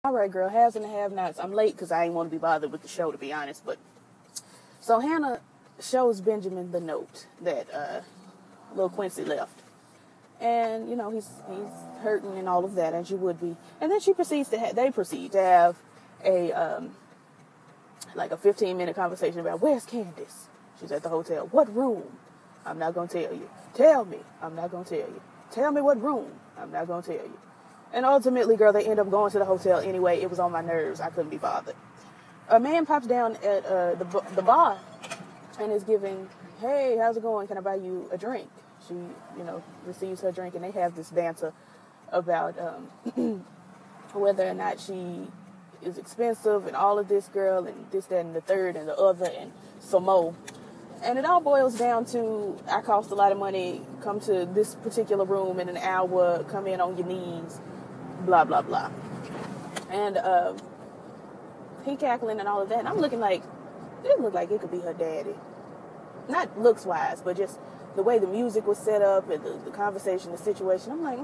All right, girl, haves and have-nots. I'm late because I ain't want to be bothered with the show, to be honest. But so Hannah shows Benjamin the note that little Quincy left, and he's hurting and all of that, as you would be. And then they proceed to have a like a 15-minute conversation about where's Candace. She's at the hotel. What room? I'm not gonna tell you. Tell me. I'm not gonna tell you. Tell me what room. I'm not gonna tell you. And ultimately, girl, they end up going to the hotel anyway. It was on my nerves. I couldn't be bothered. A man pops down at the bar and is giving, hey, how's it going? Can I buy you a drink? She, receives her drink, and they have this banter about whether or not she is expensive and all of this, girl, and this, that, and the third, and the other, and some more. And it all boils down to, I cost a lot of money, come to this particular room in an hour, come in on your knees, blah, blah, blah. And he cackling and all of that. And I'm looking like, it looked like it could be her daddy. Not looks-wise, but just the way the music was set up and the conversation, the situation. I'm like,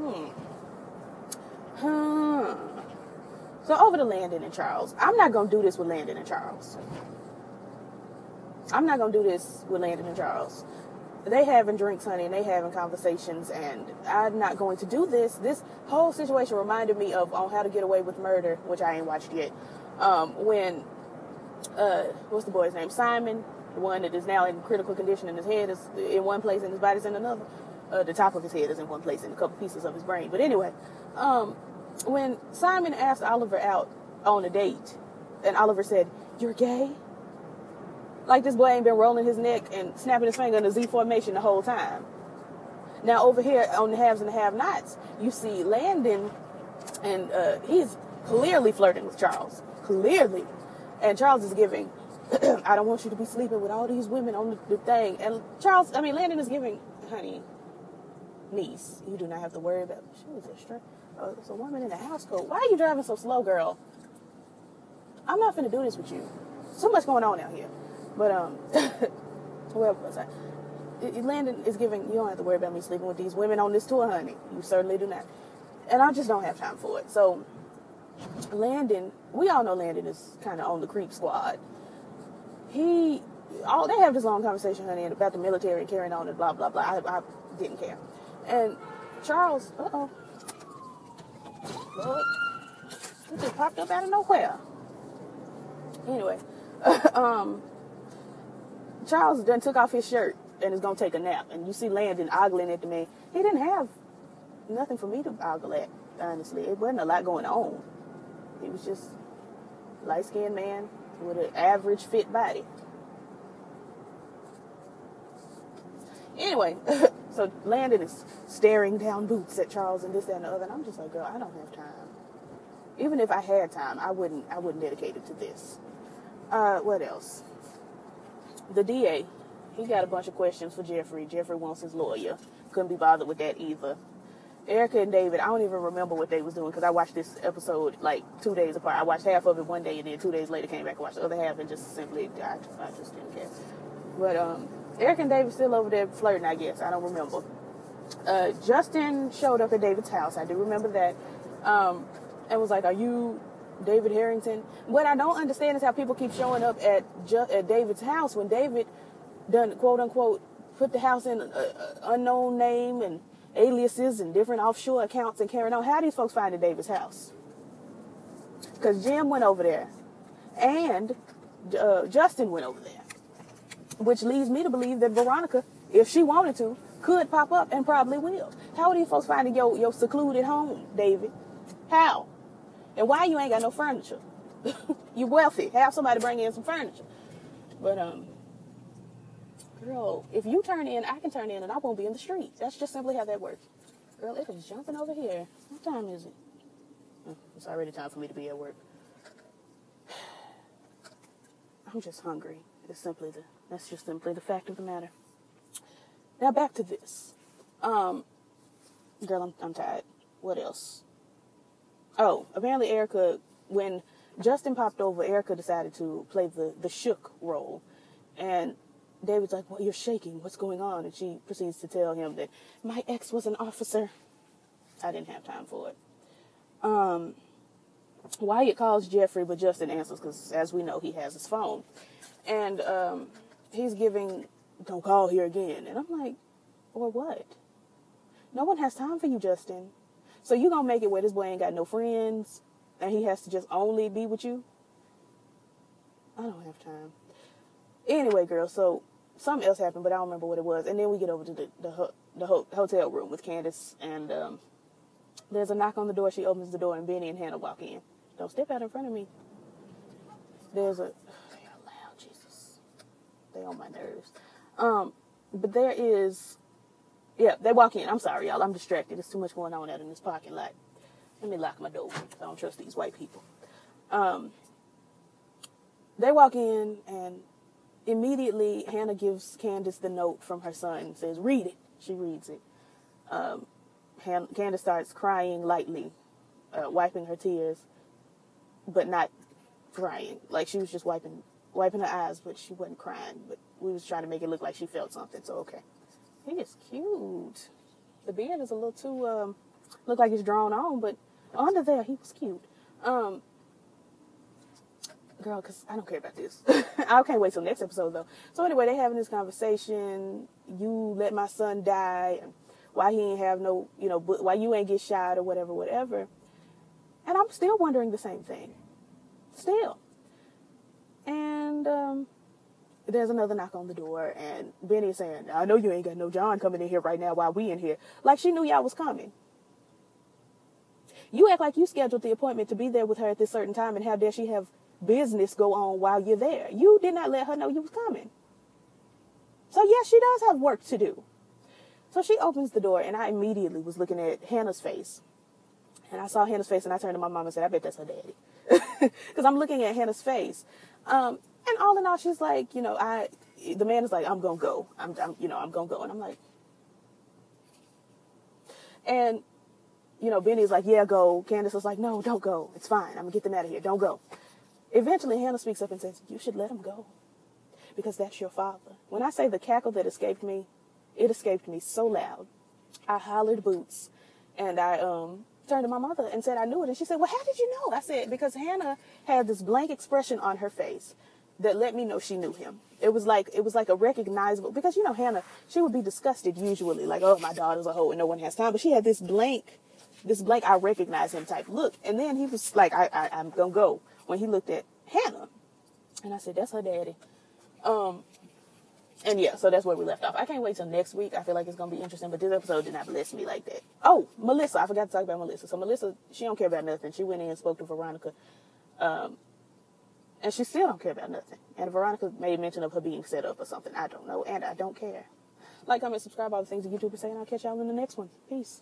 So over to Landon and Charles. I'm not going to do this with Landon and Charles. They having drinks, honey, and they having conversations, and I'm not going to do this. This whole situation reminded me of On How to Get Away with Murder, which I ain't watched yet. When, what's the boy's name? Simon, the one that is now in critical condition, and his head is in one place and his body's in another. The top of his head is in one place and a couple pieces of his brain. But anyway, when Simon asked Oliver out on a date, and Oliver said, "You're gay?" Like this boy ain't been rolling his neck and snapping his finger in the Z formation the whole time. Now over here on the haves and the have-nots, you see Landon, and he's clearly flirting with Charles. Clearly. And Charles is giving, I don't want you to be sleeping with all these women on the thing. And Landon is giving, honey, niece, you do not have to worry about, there's a woman in the house coat. Why are you driving so slow, girl? I'm not finna do this with you. So much going on out here. But, where was I? Landon is giving, you don't have to worry about me sleeping with these women on this tour, honey. You certainly do not. And I just don't have time for it. So, Landon, we all know Landon is kind of on the creep squad. They have this long conversation, honey, about the military and carrying on and blah, blah, blah. I didn't care. And Charles, Lord, it just popped up out of nowhere. Anyway, Charles then took off his shirt and is going to take a nap. And you see Landon ogling at the man. He didn't have nothing for me to ogle at, honestly. It wasn't a lot going on. He was just a light-skinned man with an average fit body. Anyway, so Landon is staring down boots at Charles and this, that, and the other. And I'm just like, girl, I don't have time. Even if I had time, I wouldn't dedicate it to this. What else? The DA, he got a bunch of questions for Jeffrey. Jeffrey wants his lawyer. Couldn't be bothered with that either. Erica and David, I don't even remember what they was doing because I watched this episode like 2 days apart. I watched half of it one day and then 2 days later came back and watched the other half and just simply, I just didn't care. But Erica and David still over there flirting, I guess. I don't remember. Justin showed up at David's house. I do remember that. And was like, are you David Harrington? What I don't understand is how people keep showing up at David's house when David done, quote unquote, put the house in unknown name and aliases and different offshore accounts and carrying on. How do these folks find David's house? Because Jim went over there and Justin went over there, which leads me to believe that Veronica, if she wanted to, could pop up and probably will. How are these folks finding your secluded home, David? How? And why you ain't got no furniture? You wealthy. Have somebody bring in some furniture. But, girl, if you turn in, I can turn in and I won't be in the streets. That's just simply how that works. Girl, it is jumping over here. What time is it? It's already time for me to be at work. I'm just hungry. That's just simply the fact of the matter. Now back to this. Girl, I'm tired. What else? Oh, apparently Erica, when Justin popped over, Erica decided to play the shook role. And David's like, well, you're shaking. What's going on? And she proceeds to tell him that my ex was an officer. I didn't have time for it. Wyatt calls Jeffrey, but Justin answers because, as we know, he has his phone. And he's giving, don't call here again. And I'm like, or what? No one has time for you, Justin. So you gonna make it where this boy ain't got no friends and he has to just only be with you? I don't have time. Anyway, girl, so something else happened, but I don't remember what it was. And then we get over to the hotel room with Candace, and there's a knock on the door. She opens the door, and Benny and Hannah walk in. Don't step out in front of me. There's a... They are loud, Jesus. They on my nerves. But there is... Yeah, they walk in. I'm sorry, y'all. I'm distracted. There's too much going on out in this parking lot. Let me lock my door. I don't trust these white people. They walk in, and immediately Hannah gives Candace the note from her son and says, read it. She reads it. Candace starts crying lightly, wiping her tears, but not crying. Like, she was just wiping her eyes, but she wasn't crying. But we was trying to make it look like she felt something, so okay. He is cute. The beard is a little too, look like it's drawn on, but under there, he was cute. Girl, because I don't care about this. I can't wait till next episode, though. So anyway, they having this conversation. You let my son die, and why he ain't have no, why you ain't get shot or whatever. And I'm still wondering the same thing. Still. And there's another knock on the door, and Benny is saying, I know you ain't got no John coming in here right now while we in here. Like she knew y'all was coming. You act like you scheduled the appointment to be there with her at this certain time, and how dare she have business go on while you're there. You did not let her know you was coming. So yes, she does have work to do. So she opens the door, and I immediately was looking at Hannah's face. And I saw Hannah's face, and I turned to my mom and said, I bet that's her daddy. Because I'm looking at Hannah's face. And all in all, she's like, the man is like, I'm going to go. I'm going to go. And I'm like, and, Benny's like, yeah, go. Candace was like, no, don't go. It's fine. I'm going to get them out of here. Don't go. Eventually, Hannah speaks up and says, you should let him go. Because that's your father. When I say the cackle that escaped me, it escaped me so loud. I hollered boots. And I turned to my mother and said I knew it. And she said, well, how did you know? I said, because Hannah had this blank expression on her face that let me know she knew him. It was like a recognizable, because, Hannah, she would be disgusted usually. Like, oh, my daughter's a hoe and no one has time. But she had this blank, I recognize him type look. And then he was like, I'm going to go. When he looked at Hannah. And I said, that's her daddy. And yeah, so that's where we left off. I can't wait till next week. I feel like it's going to be interesting, but this episode did not bless me like that. Oh, Melissa. I forgot to talk about Melissa. So Melissa, she don't care about nothing. She went in and spoke to Veronica. And she still don't care about nothing. And Veronica made mention of her being set up or something. I don't know. And I don't care. Like, comment, subscribe, all the things that YouTube is saying. I'll catch y'all in the next one. Peace.